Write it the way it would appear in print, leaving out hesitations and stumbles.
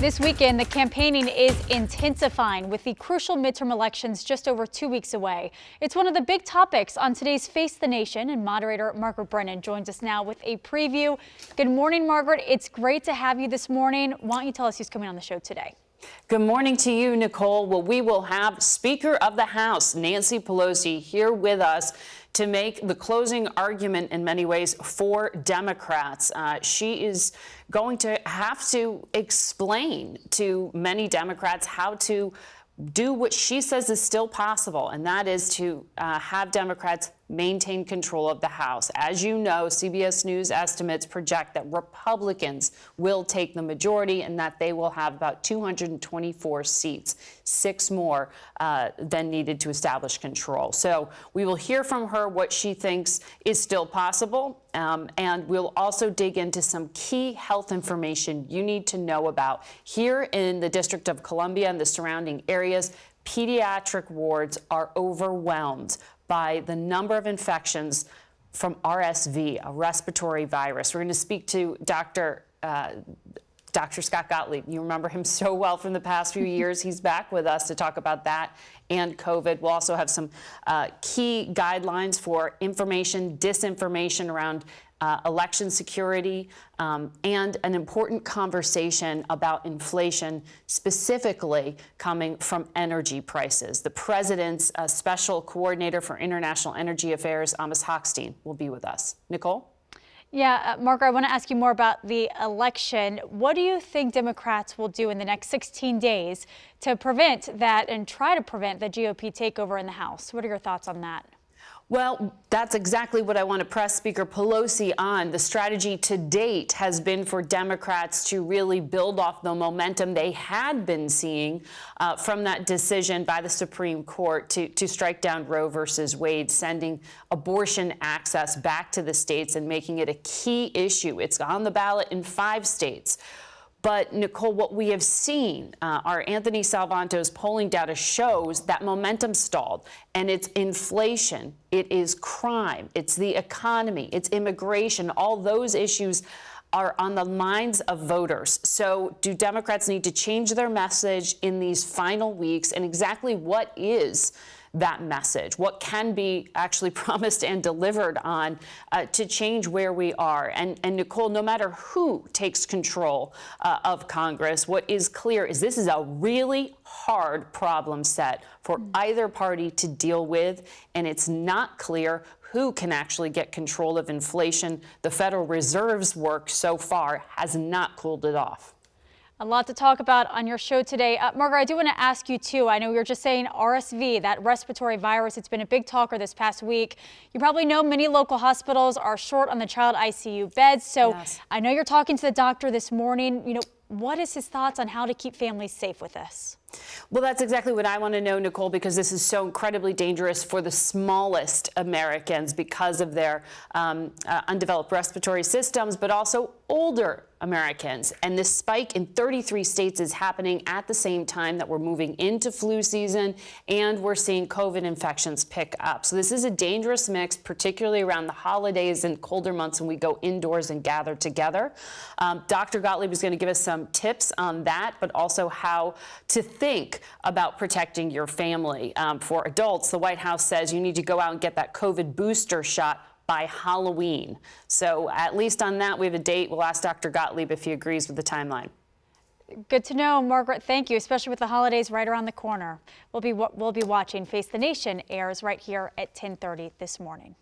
This weekend, the campaigning is intensifying with the crucial midterm elections just over 2 weeks away. It's one of the big topics on today's Face the Nation, and moderator Margaret Brennan joins us now with a preview. Good morning, Margaret. It's great to have you this morning. Why don't you tell us who's coming on the show today? Good morning to you, Nicole. Well, we will have Speaker of the House, Nancy Pelosi, here with us to make the closing argument in many ways for Democrats. She is going to have to explain to many Democrats how to do what she says is still possible, and that is to have Democrats maintain control of the House. As you know, CBS News estimates project that Republicans will take the majority and that they will have about 224 seats, 6 more than needed to establish control. So we will hear from her what she thinks is still possible, and we'll also dig into some key health information you need to know about. Here in the District of Columbia and the surrounding areas, pediatric wards are overwhelmed by the number of infections from RSV, a respiratory virus. We're going to speak to Dr. Scott Gottlieb. You remember him so well from the past few years. He's back with us to talk about that and COVID. We'll also have some key guidelines for information, disinformation around election security, and an important conversation about inflation, specifically coming from energy prices. The president's special coordinator for international energy affairs, Amos Hochstein, will be with us. Nicole? Yeah, Margaret, I want to ask you more about the election. What do you think Democrats will do in the next 16 days to prevent that and try to prevent the GOP takeover in the House? What are your thoughts on that? Well, that's exactly what I want to press Speaker Pelosi on. The strategy to date has been for Democrats to really build off the momentum they had been seeing from that decision by the Supreme Court to strike down Roe versus Wade, sending abortion access back to the states and making it a key issue. It's on the ballot in 5 states. But, Nicole, what we have seen, our Anthony Salvanto's polling data shows that momentum stalled, and it's inflation, it is crime, it's the economy, it's immigration. All those issues are on the minds of voters. So do Democrats need to change their message in these final weeks? And exactly what is that message? What can be actually promised and delivered on to change where we are? And Nicole, no matter who takes control of Congress, what is clear is this is a really hard problem set for either party to deal with, and it's not clear who can actually get control of inflation. The Federal Reserve's work so far has not cooled it off. A lot to talk about on your show today. Margaret, I do want to ask you, too. I know we were just saying RSV, that respiratory virus. It's been a big talker this past week. You probably know many local hospitals are short on the child ICU beds. So yes. I know you're talking to the doctor this morning. You know, what is his thoughts on how to keep families safe with this? Well, that's exactly what I want to know, Nicole, because this is so incredibly dangerous for the smallest Americans because of their undeveloped respiratory systems, but also older Americans. And this spike in 33 states is happening at the same time that we're moving into flu season and we're seeing COVID infections pick up. So this is a dangerous mix, particularly around the holidays and colder months when we go indoors and gather together. Dr. Gottlieb is going to give us some tips on that, but also how to think about protecting your family. For adults, the White House says you need to go out and get that COVID booster shot by Halloween. So at least on that, we have a date. We'll ask Dr. Gottlieb if he agrees with the timeline. Good to know, Margaret. Thank you, especially with the holidays right around the corner. We'll be watching Face the Nation airs right here at 10:30 this morning.